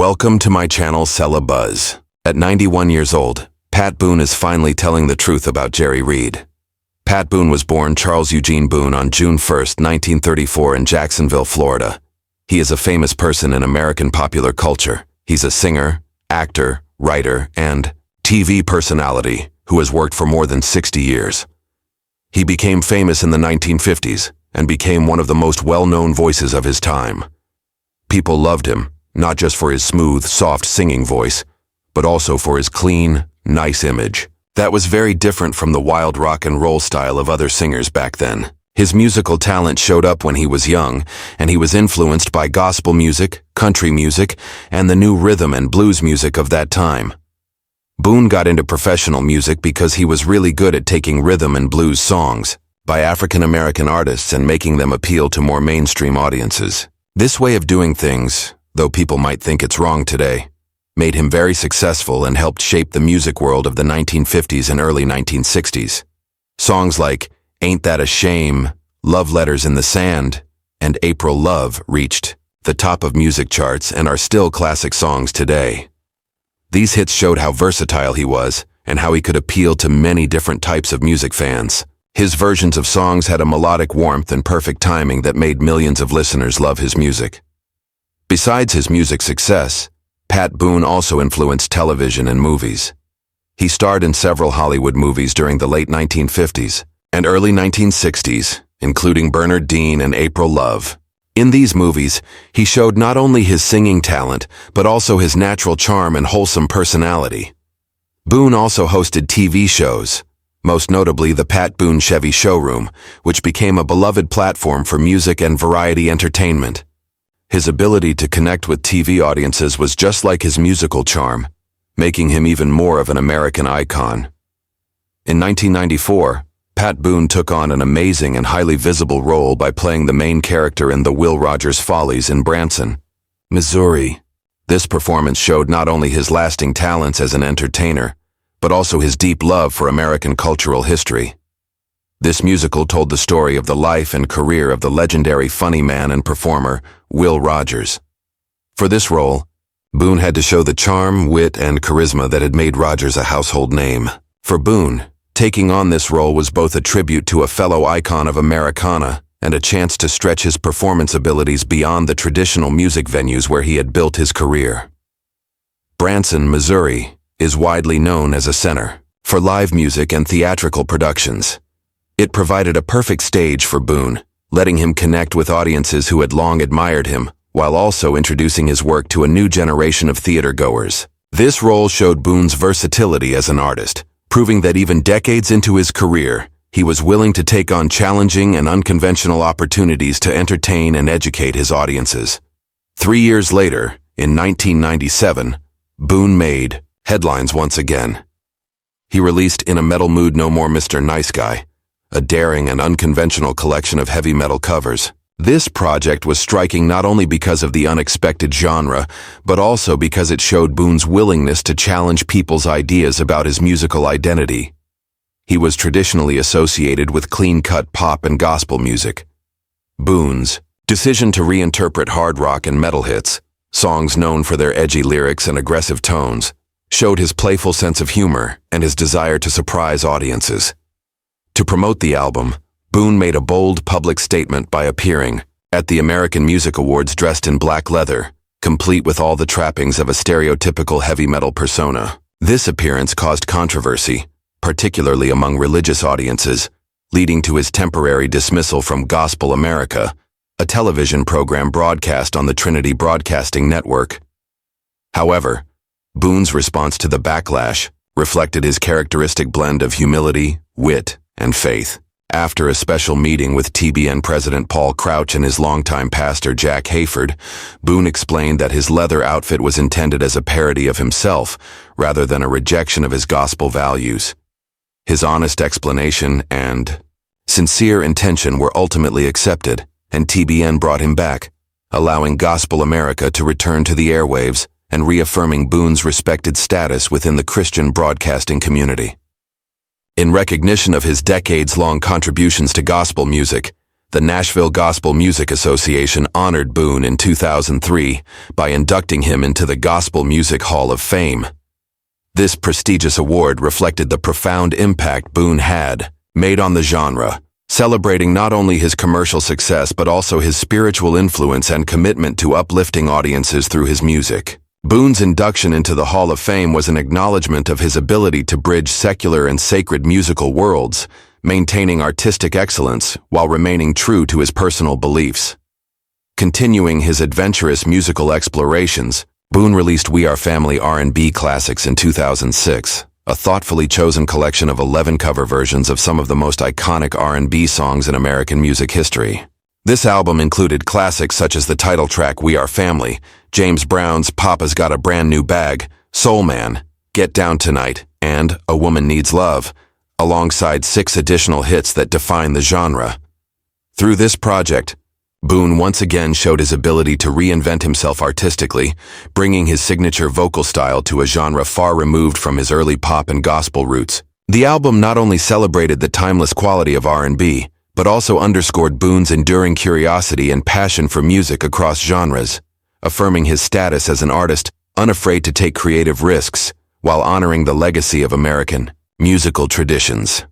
Welcome to my channel, Sella Buzz. At 91 years old, Pat Boone is finally telling the truth about Jerry Reed. Pat Boone was born Charles Eugene Boone on June 1, 1934 in Jacksonville, Florida. He is a famous person in American popular culture. He's a singer, actor, writer, and TV personality who has worked for more than 60 years. He became famous in the 1950s and became one of the most well-known voices of his time. People loved him, not just for his smooth, soft singing voice, but also for his clean, nice image. That was very different from the wild rock and roll style of other singers back then. His musical talent showed up when he was young, and he was influenced by gospel music, country music, and the new rhythm and blues music of that time. Boone got into professional music because he was really good at taking rhythm and blues songs by African American artists and making them appeal to more mainstream audiences. This way of doing things, though people might think it's wrong today, made him very successful and helped shape the music world of the 1950s and early 1960s. Songs like Ain't That a Shame, Love Letters in the Sand, and April Love reached the top of music charts and are still classic songs today. These hits showed how versatile he was and how he could appeal to many different types of music fans. His versions of songs had a melodic warmth and perfect timing that made millions of listeners love his music. Besides his music success, Pat Boone also influenced television and movies. He starred in several Hollywood movies during the late 1950s and early 1960s, including Bernard Dean and April Love. In these movies, he showed not only his singing talent, but also his natural charm and wholesome personality. Boone also hosted TV shows, most notably the Pat Boone Chevy Showroom, which became a beloved platform for music and variety entertainment. His ability to connect with TV audiences was just like his musical charm, making him even more of an American icon. In 1994, Pat Boone took on an amazing and highly visible role by playing the main character in the Will Rogers Follies in Branson, Missouri. This performance showed not only his lasting talents as an entertainer, but also his deep love for American cultural history. This musical told the story of the life and career of the legendary funny man and performer, Will Rogers. For this role, Boone had to show the charm, wit, and charisma that had made Rogers a household name. For Boone, taking on this role was both a tribute to a fellow icon of Americana and a chance to stretch his performance abilities beyond the traditional music venues where he had built his career. Branson, Missouri, is widely known as a center for live music and theatrical productions. It provided a perfect stage for Boone, letting him connect with audiences who had long admired him, while also introducing his work to a new generation of theater-goers. This role showed Boone's versatility as an artist, proving that even decades into his career, he was willing to take on challenging and unconventional opportunities to entertain and educate his audiences. 3 years later, in 1997, Boone made headlines once again. He released In a Metal Mood No More Mr. Nice Guy, a daring and unconventional collection of heavy metal covers. This project was striking not only because of the unexpected genre, but also because it showed Boone's willingness to challenge people's ideas about his musical identity. He was traditionally associated with clean-cut pop and gospel music. Boone's decision to reinterpret hard rock and metal hits, songs known for their edgy lyrics and aggressive tones, showed his playful sense of humor and his desire to surprise audiences. To promote the album, Boone made a bold public statement by appearing at the American Music Awards dressed in black leather, complete with all the trappings of a stereotypical heavy metal persona. This appearance caused controversy, particularly among religious audiences, leading to his temporary dismissal from Gospel America, a television program broadcast on the Trinity Broadcasting Network. However, Boone's response to the backlash reflected his characteristic blend of humility, wit, and faith. After a special meeting with TBN President Paul Crouch and his longtime pastor Jack Hayford, Boone explained that his leather outfit was intended as a parody of himself, rather than a rejection of his gospel values. His honest explanation and sincere intention were ultimately accepted, and TBN brought him back, allowing Gospel America to return to the airwaves and reaffirming Boone's respected status within the Christian broadcasting community. In recognition of his decades-long contributions to gospel music, The Nashville Gospel Music Association honored Boone in 2003 by inducting him into the Gospel Music Hall of Fame. This prestigious award reflected the profound impact Boone had made on the genre, celebrating not only his commercial success but also his spiritual influence and commitment to uplifting audiences through his music. Boone's induction into the Hall of Fame was an acknowledgement of his ability to bridge secular and sacred musical worlds, maintaining artistic excellence while remaining true to his personal beliefs. Continuing his adventurous musical explorations, Boone released We Are Family R&B Classics in 2006, a thoughtfully chosen collection of 11 cover versions of some of the most iconic R&B songs in American music history. This album included classics such as the title track We Are Family, James Brown's Papa's Got a Brand New Bag, Soul Man, Get Down Tonight, and A Woman Needs Love, alongside 6 additional hits that define the genre. Through this project, Boone once again showed his ability to reinvent himself artistically, bringing his signature vocal style to a genre far removed from his early pop and gospel roots. The album not only celebrated the timeless quality of R&B, but also underscored Boone's enduring curiosity and passion for music across genres, affirming his status as an artist unafraid to take creative risks while honoring the legacy of American musical traditions.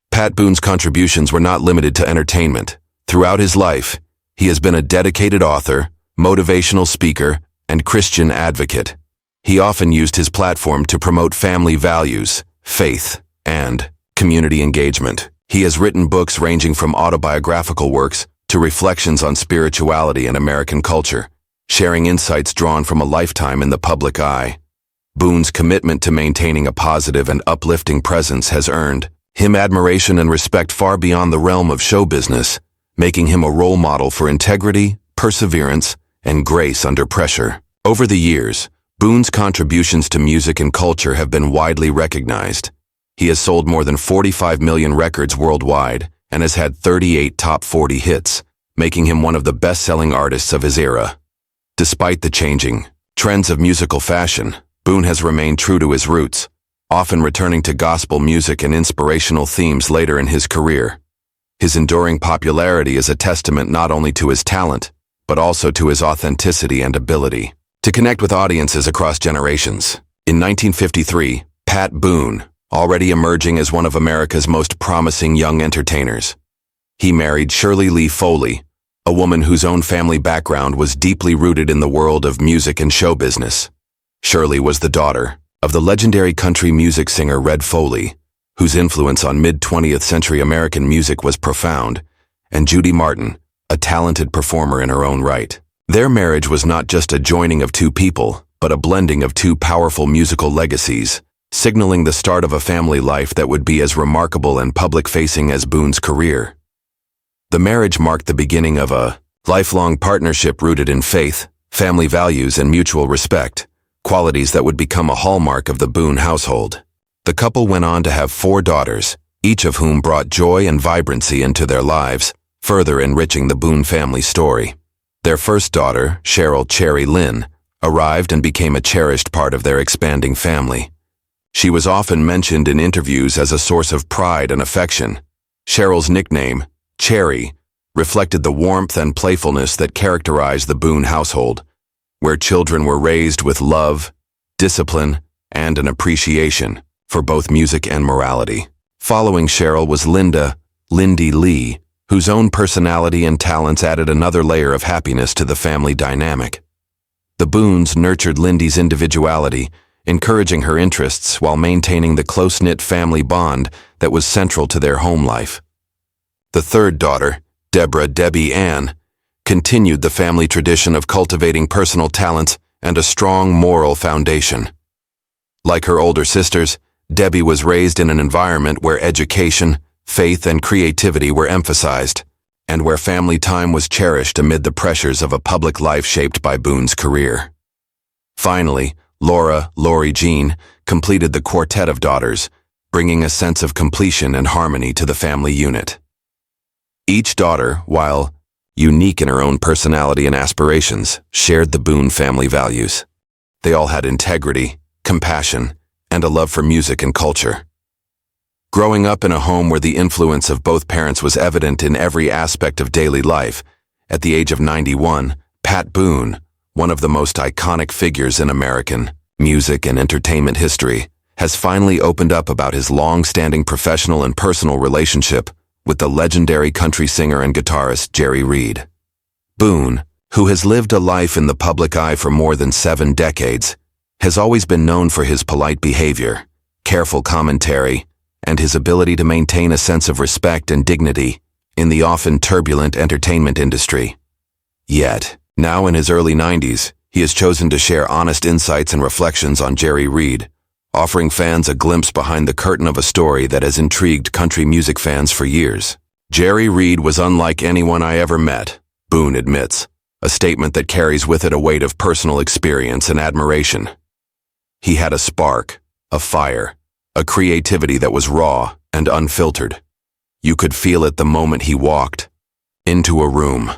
Pat Boone's contributions were not limited to entertainment. Throughout his life, he has been a dedicated author, motivational speaker, and Christian advocate. He often used his platform to promote family values, faith, and community engagement. He has written books ranging from autobiographical works to reflections on spirituality and American culture, sharing insights drawn from a lifetime in the public eye. Boone's commitment to maintaining a positive and uplifting presence has earned him admiration and respect far beyond the realm of show business, making him a role model for integrity, perseverance, and grace under pressure. Over the years, Boone's contributions to music and culture have been widely recognized. He has sold more than 45 million records worldwide and has had 38 top 40 hits, making him one of the best-selling artists of his era. Despite the changing trends of musical fashion, Boone has remained true to his roots, often returning to gospel music and inspirational themes later in his career. His enduring popularity is a testament not only to his talent, but also to his authenticity and ability to connect with audiences across generations. In 1953, Pat Boone, already emerging as one of America's most promising young entertainers. He married Shirley Lee Foley, a woman whose own family background was deeply rooted in the world of music and show business. Shirley was the daughter of the legendary country music singer Red Foley, whose influence on mid-20th century American music was profound, and Judy Martin, a talented performer in her own right. Their marriage was not just a joining of two people, but a blending of two powerful musical legacies, signaling the start of a family life that would be as remarkable and public-facing as Boone's career. The marriage marked the beginning of a lifelong partnership rooted in faith, family values, and mutual respect, qualities that would become a hallmark of the Boone household. The couple went on to have 4 daughters, each of whom brought joy and vibrancy into their lives, further enriching the Boone family story. Their first daughter, Cheryl Cherry Lynn, arrived and became a cherished part of their expanding family. She was often mentioned in interviews as a source of pride and affection. Cheryl's nickname, Cherry, reflected the warmth and playfulness that characterized the Boone household, where children were raised with love, discipline, and an appreciation for both music and morality. Following Cheryl was Lindy Lee, whose own personality and talents added another layer of happiness to the family dynamic. The Boones nurtured Lindy's individuality, encouraging her interests while maintaining the close-knit family bond that was central to their home life. The third daughter, Debbie Ann, continued the family tradition of cultivating personal talents and a strong moral foundation. Like her older sisters, Debbie was raised in an environment where education, faith, and creativity were emphasized, and where family time was cherished amid the pressures of a public life shaped by Boone's career. Finally, Lori Jean, completed the quartet of daughters, bringing a sense of completion and harmony to the family unit. Each daughter, while unique in her own personality and aspirations, shared the Boone family values. They all had integrity, compassion, and a love for music and culture. Growing up in a home where the influence of both parents was evident in every aspect of daily life, at the age of 91, Pat Boone, one of the most iconic figures in American music and entertainment history, has finally opened up about his long-standing professional and personal relationship with the legendary country singer and guitarist Jerry Reed. Boone, who has lived a life in the public eye for more than 7 decades, has always been known for his polite behavior, careful commentary, and his ability to maintain a sense of respect and dignity in the often turbulent entertainment industry. Yet, now in his early 90s, he has chosen to share honest insights and reflections on Jerry Reed, offering fans a glimpse behind the curtain of a story that has intrigued country music fans for years. Jerry Reed was unlike anyone I ever met, Boone admits, a statement that carries with it a weight of personal experience and admiration. He had a spark, a fire, a creativity that was raw and unfiltered. You could feel it the moment he walked into a room.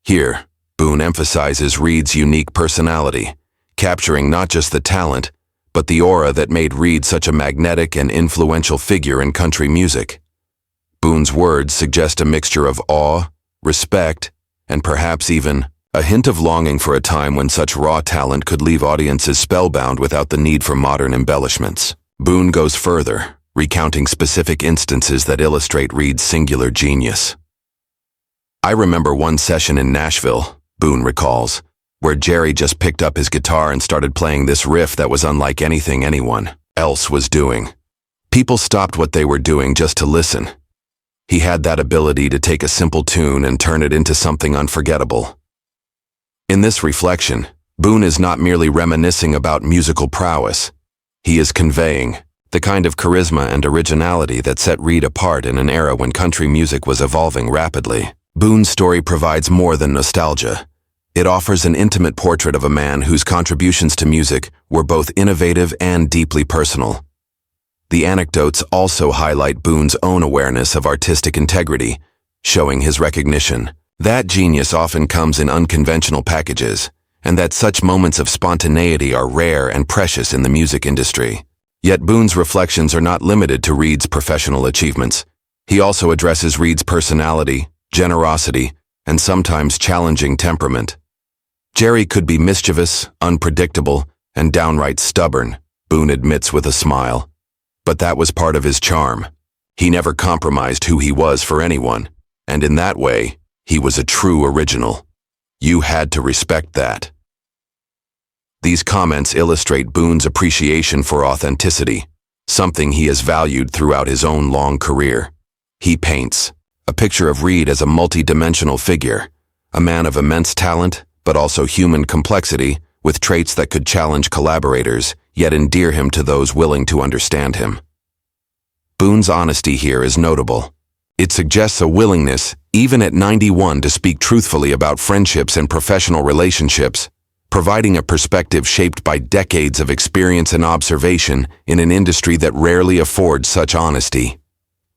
Here, Boone emphasizes Reed's unique personality, capturing not just the talent, but the aura that made Reed such a magnetic and influential figure in country music. Boone's words suggest a mixture of awe, respect, and perhaps even a hint of longing for a time when such raw talent could leave audiences spellbound without the need for modern embellishments. Boone goes further, recounting specific instances that illustrate Reed's singular genius. "I remember one session in Nashville," Boone recalls, "where Jerry just picked up his guitar and started playing this riff that was unlike anything anyone else was doing. People stopped what they were doing just to listen. He had that ability to take a simple tune and turn it into something unforgettable." In this reflection, Boone is not merely reminiscing about musical prowess. He is conveying the kind of charisma and originality that set Reed apart in an era when country music was evolving rapidly. Boone's story provides more than nostalgia. It offers an intimate portrait of a man whose contributions to music were both innovative and deeply personal. The anecdotes also highlight Boone's own awareness of artistic integrity, showing his recognition that genius often comes in unconventional packages, and that such moments of spontaneity are rare and precious in the music industry. Yet Boone's reflections are not limited to Reed's professional achievements. He also addresses Reed's personality, generosity, and sometimes challenging temperament. Jerry could be mischievous, unpredictable, and downright stubborn, Boone admits with a smile. But that was part of his charm. He never compromised who he was for anyone, and in that way, he was a true original. You had to respect that. These comments illustrate Boone's appreciation for authenticity, something he has valued throughout his own long career. He paints a picture of Reed as a multi-dimensional figure, a man of immense talent, but also human complexity, with traits that could challenge collaborators, yet endear him to those willing to understand him. Boone's honesty here is notable. It suggests a willingness, even at 91, to speak truthfully about friendships and professional relationships, providing a perspective shaped by decades of experience and observation in an industry that rarely affords such honesty.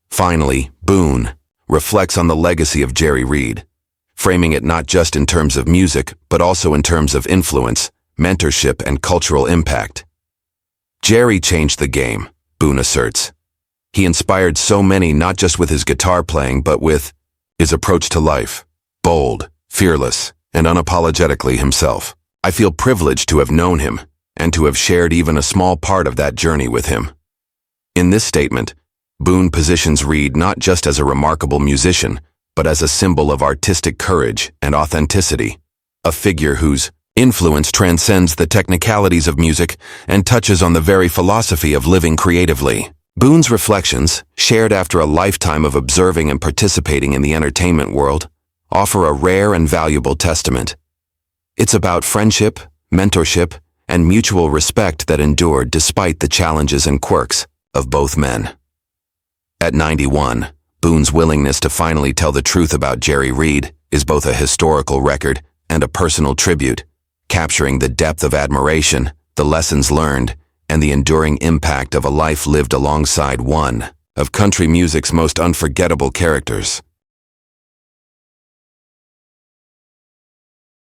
Finally, Boone reflects on the legacy of Jerry Reed, framing it not just in terms of music, but also in terms of influence, mentorship, and cultural impact. Jerry changed the game, Boone asserts. He inspired so many not just with his guitar playing, but with his approach to life, bold, fearless, and unapologetically himself. I feel privileged to have known him, and to have shared even a small part of that journey with him. In this statement, Boone positions Reed not just as a remarkable musician, but as a symbol of artistic courage and authenticity, a figure whose influence transcends the technicalities of music and touches on the very philosophy of living creatively. Boone's reflections, shared after a lifetime of observing and participating in the entertainment world, offer a rare and valuable testament. It's about friendship, mentorship, and mutual respect that endured despite the challenges and quirks of both men. At 91, Boone's willingness to finally tell the truth about Jerry Reed is both a historical record and a personal tribute, capturing the depth of admiration, the lessons learned, and the enduring impact of a life lived alongside one of country music's most unforgettable characters.